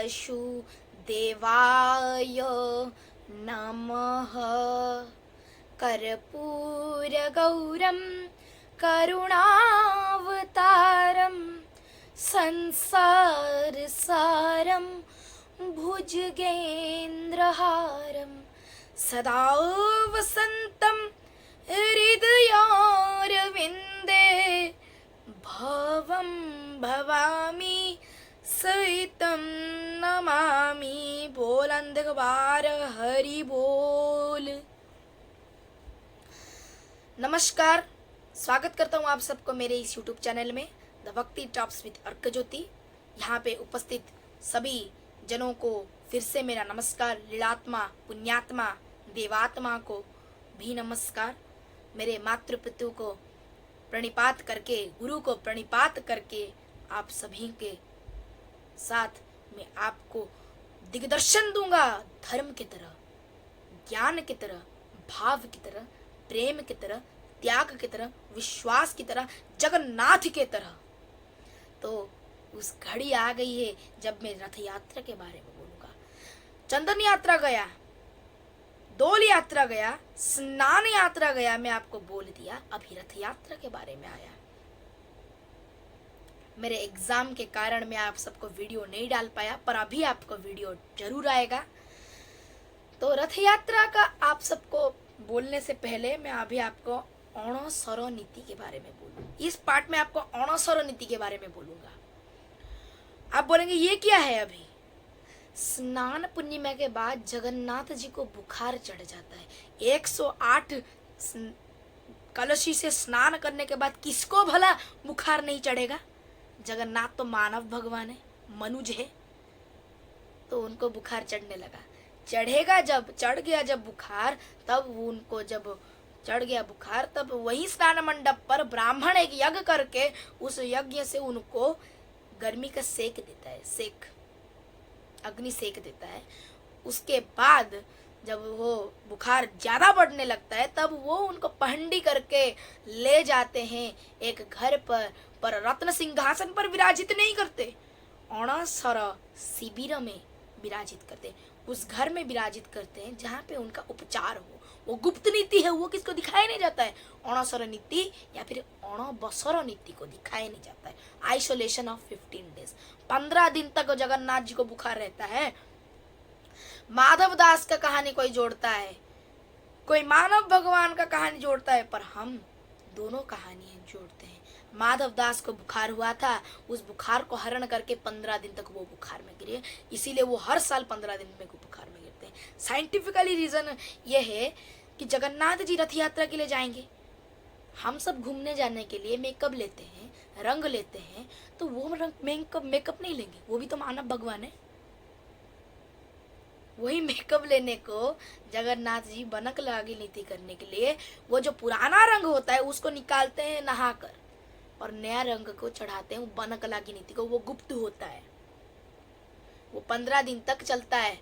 वासुदेवाय नमः। कर्पूरगौरं करुणावतारं संसारसारं भुजगेन्द्रहारं सदा वसन्तं हृदयारविन्दे भवं भवामि सहितं नमामि। बोल अंधकार हरि बोल। नमस्कार, स्वागत करता हूँ आप सबको मेरे इस YouTube चैनल में द भक्ति टॉप्स विद अर्क ज्योति। यहाँ पे उपस्थित सभी जनों को फिर से मेरा नमस्कार। लीलात्मा, पुण्यात्मा, देवात्मा को भी नमस्कार। मेरे मातृ पितु को प्रणिपात करके, गुरु को प्रणिपात करके आप सभी के साथ मैं आपको दिग्दर्शन दूंगा, धर्म की तरह, ज्ञान की तरह, भाव की तरह, प्रेम की तरह, त्याग की तरह, विश्वास की तरह, जगन्नाथ के तरह। तो उस घड़ी आ गई है जब मैं रथ यात्रा के बारे में बोलूंगा। चंदन यात्रा गया, डोल यात्रा गया, स्नान यात्रा गया, मैं आपको बोल दिया। अभी रथ यात्रा के बारे में आया। मेरे एग्जाम के कारण मैं आप सबको वीडियो नहीं डाल पाया, पर अभी आपको वीडियो जरूर आएगा। तो रथ यात्रा का आप सबको बोलने से पहले मैं अभी आपको अणसर नीति के बारे में बोलूँ। इस पार्ट में आपको अणसर नीति के बारे में बोलूंगा। आप बोलेंगे ये क्या है? अभी स्नान पूर्णिमा के बाद जगन्नाथ जी को बुखार चढ़ जाता है। 108 कलशी से स्नान करने के बाद किसको भला बुखार नहीं चढ़ेगा? जगन्नाथ तो मानव भगवान है, मनुज है, तो उनको बुखार चढ़ने लगा। चढ़ेगा जब, चढ़ गया जब बुखार, तब उनको जब चढ़ गया बुखार, तब वही स्नान मंडप पर ब्राह्मण एक यज्ञ करके उस यज्ञ से उनको गर्मी का सेक देता है, सेक, अग्नि सेक देता है। उसके बाद जब वो बुखार ज्यादा बढ़ने लगता है, तब वो उनको पहंडी करके ले जाते हैं एक घर पर रत्न सिंहासन पर विराजित नहीं करते, अणसर शिविर में विराजित करते, उस घर में विराजित करते हैं जहाँ पे उनका उपचार हो। वो गुप्त नीति है, वो किसको दिखाया नहीं जाता है। अणसर नीति या फिर अणबसर नीति को दिखाया नहीं जाता है। आइसोलेशन ऑफ 15 डेज, 15 दिन तक जगन्नाथ जी को बुखार रहता है। माधव दास का कहानी कोई जोड़ता है, कोई मानव भगवान का कहानी जोड़ता है, पर हम दोनों कहानियां जोड़ते हैं। माधव दास को बुखार हुआ था, उस बुखार को हरण करके 15 दिन तक वो बुखार में गिरे, इसीलिए वो हर साल 15 दिन में बुखार में गिरते हैं। साइंटिफिकली रीजन ये है कि जगन्नाथ जी रथ यात्रा के लिए जाएंगे, हम सब घूमने जाने के लिए मेकअप लेते हैं, रंग लेते हैं, तो वो रंग मेकअप नहीं लेंगे, वो भी तो मानव भगवान है। वही मेकअप लेने को जगन्नाथ जी बनक लागी नीति करने के लिए वो जो पुराना रंग होता है उसको निकालते हैं नहाकर, और नया रंग को चढ़ाते हैं। वो बनक लागी नीति को, वो गुप्त होता है, वो 15 दिन तक चलता है।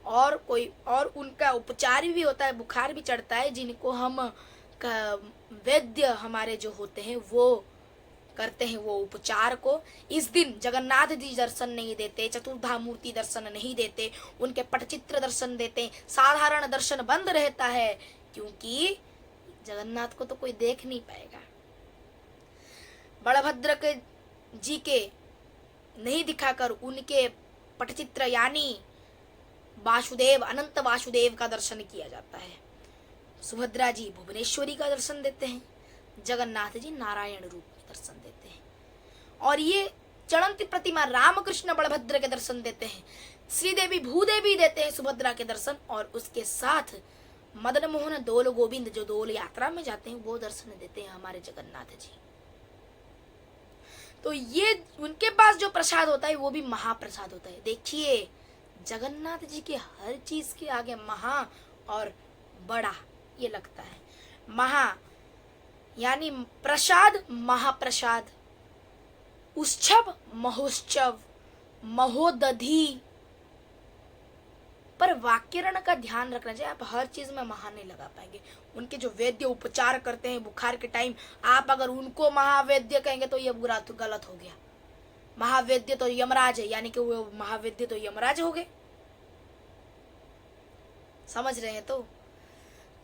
और कोई और उनका उपचार भी होता है, बुखार भी चढ़ता है, जिनको हम वैद्य हमारे जो होते हैं वो करते हैं वो उपचार को। इस दिन जगन्नाथ जी दर्शन नहीं देते, चतुर्धा मूर्ति दर्शन नहीं देते, उनके पटचित्र दर्शन देते, साधारण दर्शन बंद रहता है, क्योंकि जगन्नाथ को तो कोई देख नहीं पाएगा। बलभद्र के जी के नहीं दिखाकर उनके पटचित्र यानी वासुदेव, अनंत वासुदेव का दर्शन किया जाता है। सुभद्रा जी भुवनेश्वरी का दर्शन देते हैं, जगन्नाथ जी नारायण रूप में दर्शन देते हैं। और ये चलंती प्रतिमा रामकृष्ण बलभद्र के दर्शन देते हैं, श्रीदेवी भूदेवी देते हैं सुभद्रा के दर्शन, और उसके साथ मदन मोहन दोल गोविंद जो दोल यात्रा में जाते हैं वो दर्शन देते हैं हमारे जगन्नाथ जी। तो ये उनके पास जो प्रसाद होता है वो भी महाप्रसाद होता है। देखिए जगन्नाथ जी के हर चीज के आगे महा और बड़ा ये लगता है। महा यानी प्रसाद, महाप्रसाद, उत्सव, महोत्सव, महोदधि, पर वाक्यरण का ध्यान रखना चाहिए। आप हर चीज में महा नहीं लगा पाएंगे। उनके जो वैद्य उपचार करते हैं बुखार के टाइम, आप अगर उनको महावैद्य कहेंगे तो ये बुरा तो गलत हो गया। महावैद्य तो यमराज है, यानी कि वो महावैद्य तो यमराज हो गए। समझ रहे हैं?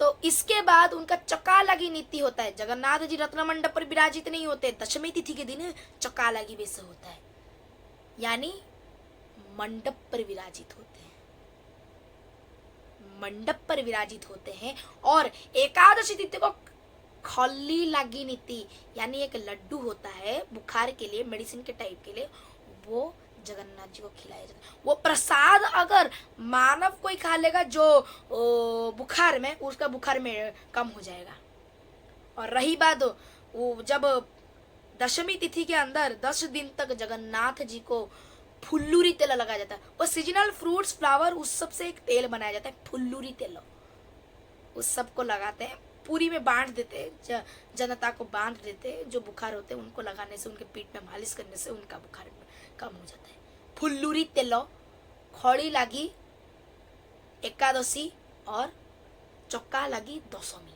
तो इसके बाद उनका चकालगी नीति होता है। जगन्नाथ जी रत्न मंडप पर विराजित नहीं होते, दशमी तिथि के दिन चकालगी वेश होता है, यानी मंडप पर विराजित होते हैं, मंडप पर विराजित होते हैं। और एकादशी तिथि को खली लागी नीति, यानी एक लड्डू होता है बुखार के लिए, मेडिसिन के टाइप के लिए, वो जगन्नाथ जी को खिलाया जाता है। वो प्रसाद अगर मानव कोई खा लेगा जो बुखार में, उसका बुखार में कम हो जाएगा। और रही बात, वो जब दशमी तिथि के अंदर 10 दिन तक जगन्नाथ जी को फुल्लुरी तेल लगाया जाता है। और सीजनल फ्रूट्स, फ्लावर, उस सब से एक तेल बनाया जाता है, फुल्लुरी तेल, उस सब को लगाते हैं, पूरी में बांट देते, जनता को बांट देते, जो बुखार होते हैं उनको लगाने से, उनके पीठ में मालिश करने से उनका बुखार कम हो जाता है। फुल्लुरी तेल, खड़ी लागी एकादशी और चक्का लागी दशमी,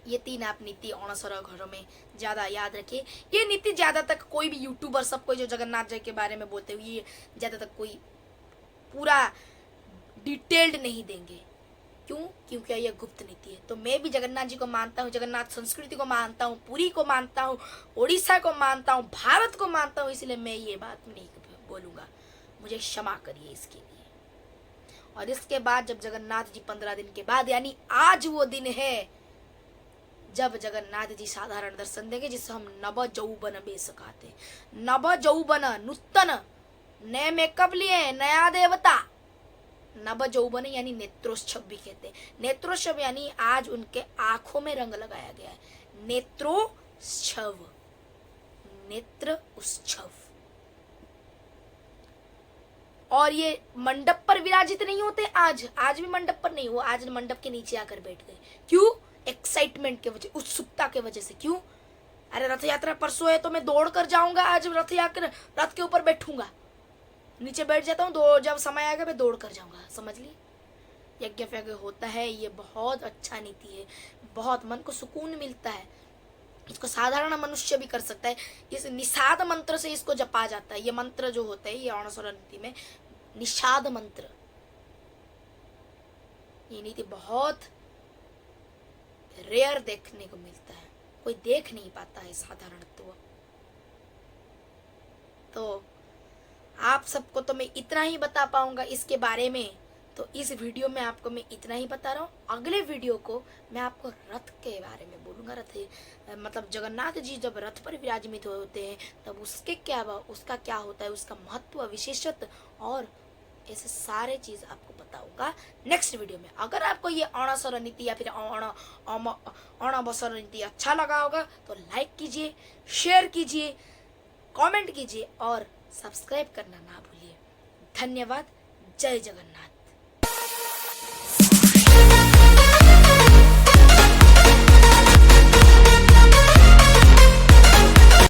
ये 3 आप नीति अणसर घरों में ज्यादा याद रखिए। ये नीति ज्यादा तक कोई भी यूट्यूबर, सब कोई जो जगन्नाथ जी के बारे में बोलते हुए, ये ज्यादा तक कोई पूरा डिटेल्ड नहीं देंगे। क्यों? क्योंकि ये गुप्त नीति है। तो मैं भी जगन्नाथ जी को मानता हूँ, जगन्नाथ संस्कृति को मानता हूँ, पुरी को मानता हूँ, उड़ीसा को मानता हूँ, भारत को मानता हूँ, इसलिए मैं ये बात नहीं बोलूँगा, मुझे क्षमा करिए इसके लिए। और इसके बाद जब जगन्नाथ जी 15 दिन के बाद, यानी आज वो दिन है जब जगन्नाथ जी साधारण दर्शन देंगे, जिसे हम नव जौवन बेस कहते हैं। नव जौवन, नूतन, नए मेकअप लिए, नया देवता, नव जौवन यानी नेत्रोत्सव भी कहते हैं। नेत्रोत्सव यानी आज उनके आंखों में रंग लगाया गया है, नेत्रोत्सव, नेत्र उत्सव। और ये मंडप पर विराजित नहीं होते, आज भी मंडप पर नहीं, वो आज मंडप के नीचे आकर बैठ गए। क्यों? एक्साइटमेंट के वजह, उत्सुकता के वजह से। क्यों? अरे रथ यात्रा परसों है तो मैं दौड़ कर जाऊंगा, आज रथ के ऊपर बैठूंगा, नीचे बैठ जाता हूँ, जब समय आएगा मैं दौड़ कर जाऊंगा। समझ ली? यज्ञ यज्ञ होता है, ये बहुत अच्छा नीति है, बहुत मन को सुकून मिलता है। इसको साधारण मनुष्य भी कर सकता है। इस निषाद मंत्र से इसको जपा जाता है। ये मंत्र जो होता है, ये अणसर नीति में निषाद मंत्र, ये नीति बहुत रेयर देखने को मिलता है, कोई देख नहीं पाता है साधारणत्व। तो आप सबको तो मैं इतना ही बता पाऊंगा इसके बारे में, तो इस वीडियो में आपको मैं इतना ही बता रहा हूँ। अगले वीडियो को मैं आपको रथ के बारे में बोलूँगा। रथ मतलब जगन्नाथ जी जब रथ पर विराजमान होते हैं तब उसका क्या होता है, उसका महत्व, विशेषत्व और ऐसे सारे चीज़ आपको बताऊंगा नेक्स्ट वीडियो में। अगर आपको ये अणसर नीति या फिर अणबसर नीति अच्छा लगा होगा तो लाइक कीजिए, शेयर कीजिए, कमेंट कीजिए और सब्सक्राइब करना ना भूलिए। धन्यवाद। जय जगन्नाथ।